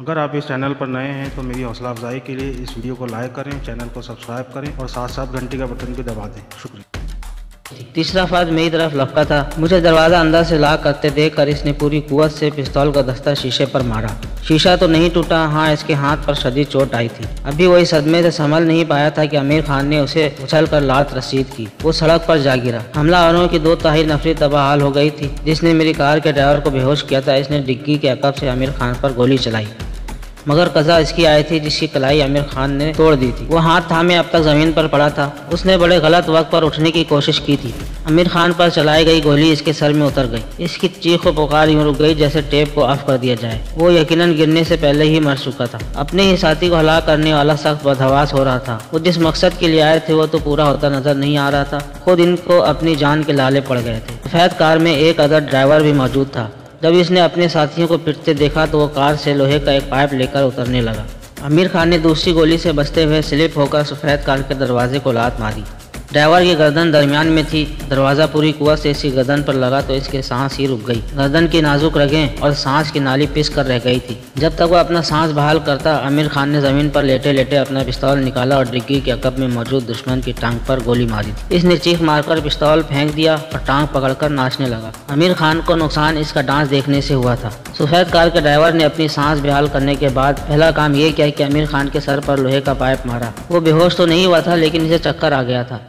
अगर आप इस चैनल पर नए हैं तो मेरी हौसला अफजाई के लिए इस वीडियो को लाइक करें, चैनल को सब्सक्राइब करें और साथ साथ घंटी का बटन भी दबा दें। शुक्रिया। तीसरा फर्द मेरी तरफ लपका था। मुझे दरवाज़ा अंदर से लॉक करते देखकर इसने पूरी कुव्वत से पिस्तौल का दस्ता शीशे पर मारा। शीशा तो नहीं टूटा, हाँ इसके हाथ पर शदीद चोट आई थी। अभी वही सदमे से संभल नहीं पाया था कि आमिर खान ने उसे उछलकर लात रसीद की। वो सड़क पर जा गिरा। हमलावरों की दो ताहिर नफरी तबाह हो गई थी। जिसने मेरी कार के ड्राइवर को बेहोश किया था, इसने डिग्गी के अकब से आमिर खान पर गोली चलाई, मगर कज़ा इसकी आई थी जिसकी कलाई आमिर खान ने तोड़ दी थी। वो हाथ थामे अब तक ज़मीन पर पड़ा था। उसने बड़े गलत वक्त पर उठने की कोशिश की थी। आमिर खान पर चलाई गई गोली इसके सर में उतर गई। इसकी चीख व पुकार यूं रुक गई जैसे टेप को ऑफ कर दिया जाए। वो यकीनन गिरने से पहले ही मर चुका था। अपने ही साथी को हलाक करने वाला सख्त बदहवास हो रहा था। वो जिस मकसद के लिए आए थे वो तो पूरा होता नजर नहीं आ रहा था। खुद इनको अपनी जान के लाले पड़ गए थे। सफेद कार में एक अदद ड्राइवर भी मौजूद था। जब इसने अपने साथियों को पिटते देखा तो वो कार से लोहे का एक पाइप लेकर उतरने लगा। आमिर खान ने दूसरी गोली से बचते हुए स्लिप होकर सफ़ेद कार के दरवाजे को लात मारी। ड्राइवर की गर्दन दरमियान में थी। दरवाज़ा पूरी कुव्वत से इसकी गर्दन पर लगा तो इसके सांस ही रुक गई। गर्दन की नाजुक रगें और सांस की नाली पिस कर रह गई थी। जब तक वह अपना सांस बहाल करता, आमिर खान ने ज़मीन पर लेटे लेटे अपना पिस्तौल निकाला और डिग्गी के अकब में मौजूद दुश्मन की टांग पर गोली मारी थी। इसने चीख मारकर पिस्तौल फेंक दिया और टांग पकड़कर नाचने लगा। आमिर खान को नुकसान इसका डांस देखने से हुआ था। सफ़ेद कार के ड्राइवर ने अपनी सांस बहाल करने के बाद पहला काम ये किया कि आमिर खान के सर पर लोहे का पाइप मारा। वो बेहोश तो नहीं हुआ था, लेकिन इसे चक्कर आ गया था।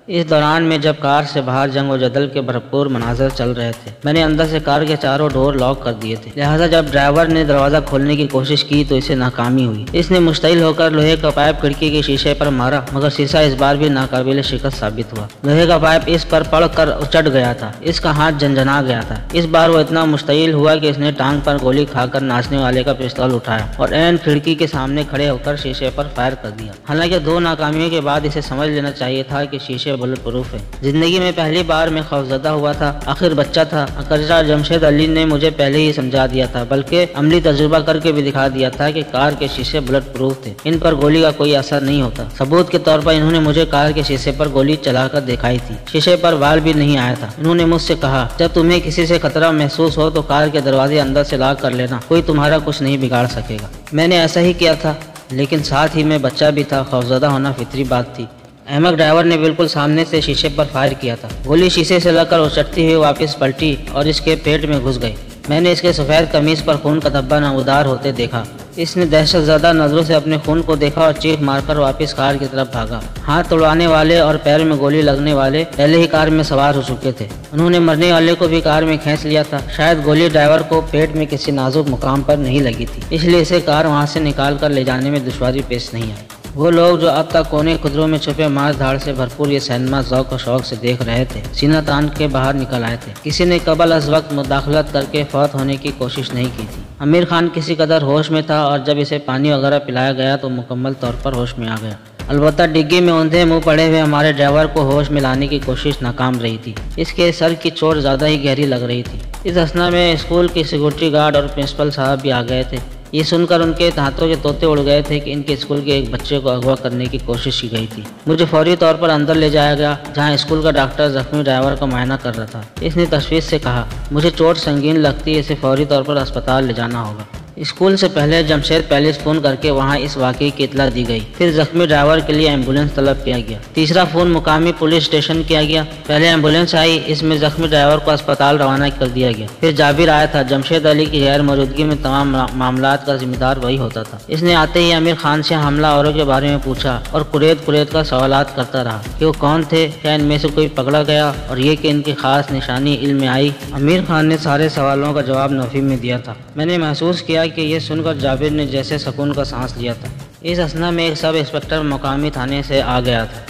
इस दौरान में जब कार से बाहर जंग व जदल के भरपूर मनाजर चल रहे थे, मैंने अंदर से कार के चारों डोर लॉक कर दिए थे। लिहाजा जब ड्राइवर ने दरवाज़ा खोलने की कोशिश की तो इसे नाकामी हुई। इसने मुश्तइल होकर लोहे का पाइप खिड़की के शीशे पर मारा, मगर शीशा इस बार भी नाकाबिल शिकस्त साबित हुआ। लोहे का पाइप इस पर पड़ कर उचट गया था। इसका हाथ झंझना गया था। इस बार वो इतना मुश्तइल हुआ कि इसने टांग पर गोली खाकर नाचने वाले का पिस्तौल उठाया और ऐन खिड़की के सामने खड़े होकर शीशे पर फायर कर दिया। हालांकि दो नाकामियों के बाद इसे समझ लेना चाहिए था कि शीशे बुलेट प्रूफ है। जिंदगी में पहली बार मैं खौफजदा हुआ था। आखिर बच्चा था। अकरजा जमशेद अली ने मुझे पहले ही समझा दिया था, बल्कि अमली तजुर्बा करके भी दिखा दिया था कि कार के शीशे बुलेट प्रूफ थे। इन पर गोली का कोई असर नहीं होता। सबूत के तौर पर इन्होंने मुझे कार के शीशे पर गोली चलाकर दिखाई थी। शीशे पर वाल भी नहीं आया था। इन्होंने मुझसे कहा, जब तुम्हें किसी से खतरा महसूस हो तो कार के दरवाजे अंदर से लॉक कर लेना, कोई तुम्हारा कुछ नहीं बिगाड़ सकेगा। मैंने ऐसा ही किया था, लेकिन साथ ही मैं बच्चा भी था। खौफजदा होना फितरी बात थी। अहमद ड्राइवर ने बिल्कुल सामने से शीशे पर फायर किया था। गोली शीशे से लगकर उछटती हुई वापस पलटी और इसके पेट में घुस गई। मैंने इसके सफ़ेद कमीज पर खून का धब्बा नमूदार होते देखा। इसने दहशतज़दा नज़रों से अपने खून को देखा और चीख मारकर वापस कार की तरफ भागा। हाथ तोड़वाने वाले और पैर में गोली लगने वाले पहले ही कार में सवार हो चुके थे। उन्होंने मरने वाले को भी कार में खींच लिया था। शायद गोली ड्राइवर को पेट में किसी नाजुक मुकाम पर नहीं लगी थी, इसलिए इसे कार वहाँ से निकाल कर ले जाने में दुश्वारी पेश नहीं आई। वो लोग जो अब तक कोने खुदरों में छुपे मार धाड़ से भरपूर ये सिनेमा ज़ौक़ और शौक से देख रहे थे, सीना तान के बाहर निकल आए थे। किसी ने कबल अज़ वक्त मुदाखलत करके फौत होने की कोशिश नहीं की थी। आमिर खान किसी कदर होश में था और जब इसे पानी वगैरह पिलाया गया तो मुकम्मल तौर पर होश में आ गया। अलबत्ता डिग्गी में औंधे मुंह पड़े हुए हमारे ड्राइवर को होश में लाने की कोशिश नाकाम रही थी। इसके सर की चोट ज़्यादा ही गहरी लग रही थी। इस असना में स्कूल के सिक्योरिटी गार्ड और प्रिंसिपल साहब भी आ गए थे। ये सुनकर उनके हाथों के तोते उड़ गए थे कि इनके स्कूल के एक बच्चे को अगवा करने की कोशिश की गई थी। मुझे फौरी तौर पर अंदर ले जाया गया, जहां स्कूल का डॉक्टर जख्मी ड्राइवर का मुआयना कर रहा था। इसने तशवीश से कहा, मुझे चोट संगीन लगती है, इसे फौरी तौर पर अस्पताल ले जाना होगा। स्कूल से पहले जमशेद पैलेस फ़ोन करके वहां इस वाक़े की इतला दी गई। फिर जख्मी ड्राइवर के लिए एम्बुलेंस तलब किया गया। तीसरा फ़ोन मुकामी पुलिस स्टेशन किया गया। पहले एम्बुलेंस आई, इसमें जख्मी ड्राइवर को अस्पताल रवाना कर दिया गया। फिर जाबिर आया था। जमशेद अली की गैर मौजूदगी में तमाम मामलात का जिम्मेदार वही होता था। इसने आते ही आमिर खान से हमला औरों के बारे में पूछा और कुरेद कर सवालात करता रहा कि वो कौन थे, क्या इनमें से कोई पकड़ा गया और ये कि इनकी खास निशानी इल्म में आई। आमिर खान ने सारे सवालों का जवाब नफी में दिया था। मैंने महसूस किया कि ये सुनकर जाबिर ने जैसे सुकून का सांस लिया था। इस असना में एक सब इंस्पेक्टर मुकामी थाने से आ गया था।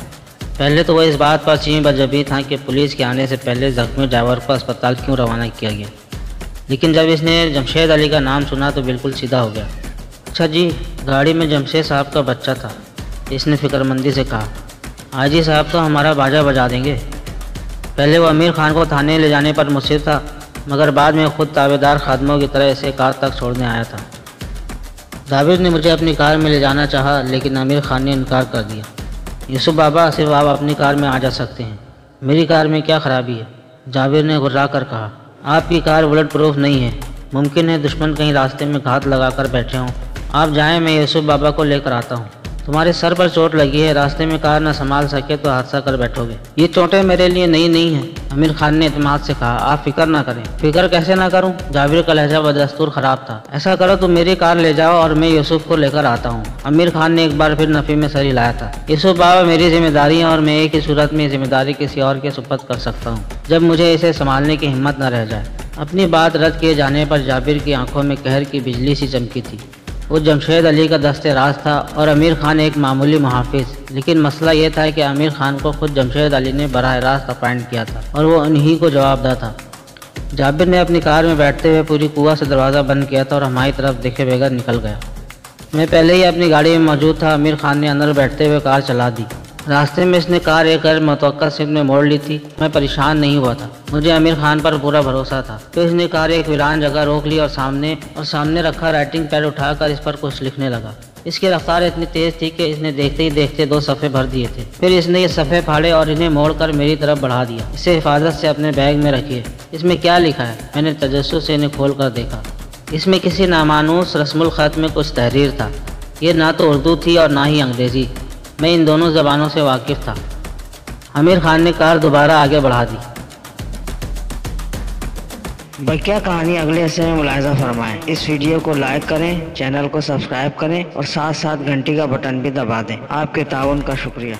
पहले तो वह इस बात पर चीं बजबी था कि पुलिस के आने से पहले जख्मी ड्राइवर को अस्पताल क्यों रवाना किया गया, लेकिन जब इसने जमशेद अली का नाम सुना तो बिल्कुल सीधा हो गया। अच्छा जी, गाड़ी में जमशेद साहब का बच्चा था, इसने फिक्रमंदी से कहा। आजी साहब तो हमारा बाजा बजा देंगे। पहले वो आमिर खान को थाने ले जाने पर मुसिर था, मगर बाद में खुद ताबेदार खादमों की तरह इसे कार तक छोड़ने आया था। जाबिर ने मुझे अपनी कार में ले जाना चाहा, लेकिन आमिर खान ने इनकार कर दिया। यूसुफ बाबा, सिर्फ आप अपनी कार में आ जा सकते हैं, मेरी कार में क्या ख़राबी है? जाबिर ने घुर्रा कर कहा, आपकी कार बुलेट प्रूफ नहीं है। मुमकिन है दुश्मन कहीं रास्ते में घात लगाकर बैठे हों, आप जाएं, मैं यूसुफ बाबा को लेकर आता हूँ। तुम्हारे सर पर चोट लगी है, रास्ते में कार न संभाल सके तो हादसा कर बैठोगे। ये चोटें मेरे लिए नई नहीं है, आमिर खान ने इत्मीनान से कहा। आप फिक्र ना करें। फिक्र कैसे ना करूं? जाबिर का लहजा बदस्तूर खराब था। ऐसा करो तुम मेरी कार ले जाओ और मैं यूसुफ को लेकर आता हूं। आमिर खान ने एक बार फिर नफी में सर हिलाया था। यूसुफ बाबा, मेरी जिम्मेदारी है और मैं एक ही सूरत में जिम्मेदारी किसी और के सुपुर्द कर सकता हूँ, जब मुझे इसे संभालने की हिम्मत न रह जाए। अपनी बात रद्द किए जाने पर जाबिर की आंखों में कहर की बिजली सी चमकी थी। वो जमशेद अली का दस्ते राज था और आमिर खान एक मामूली मुहाफिज। लेकिन मसला ये था कि आमिर खान को खुद जमशेद अली ने बराह रास्त अपॉइंट किया था और वो उन्हीं को जवाबदार था। जाबिर ने अपनी कार में बैठते हुए पूरी कुव्वत से दरवाज़ा बंद किया था और हमारी तरफ देखे बगैर निकल गया। मैं पहले ही अपनी गाड़ी में मौजूद था। आमिर खान ने अंदर बैठते हुए कार चला दी। रास्ते में इसने कार एक गैर मुतवक्का सिमत में मोड़ ली थी। मैं परेशान नहीं हुआ था, मुझे आमिर खान पर पूरा भरोसा था। तो इसने कार एक वीरान जगह रोक ली और सामने रखा राइटिंग पैड उठाकर इस पर कुछ लिखने लगा। इसकी रफ्तार इतनी तेज थी कि इसने देखते ही देखते 2 सफ़े भर दिए थे। फिर इसने ये सफ़े फाड़े और इन्हें मोड़कर मेरी तरफ बढ़ा दिया। इसे हिफाजत से अपने बैग में रखिए। इसमें क्या लिखा है? मैंने तजस्सुस से इन्हें खोल कर देखा। इसमें किसी नामानूस रस्मुल ख़त में कुछ तहरीर था। ये ना तो उर्दू थी और ना ही अंग्रेज़ी। मैं इन दोनों ज़बानों से वाकिफ़ था। आमिर खान ने कार दोबारा आगे बढ़ा दी। बकिया कहानी अगले हिस्से में मुलाहिज़ा फरमाएं। इस वीडियो को लाइक करें, चैनल को सब्सक्राइब करें और साथ साथ घंटी का बटन भी दबा दें। आपके ताउन का शुक्रिया।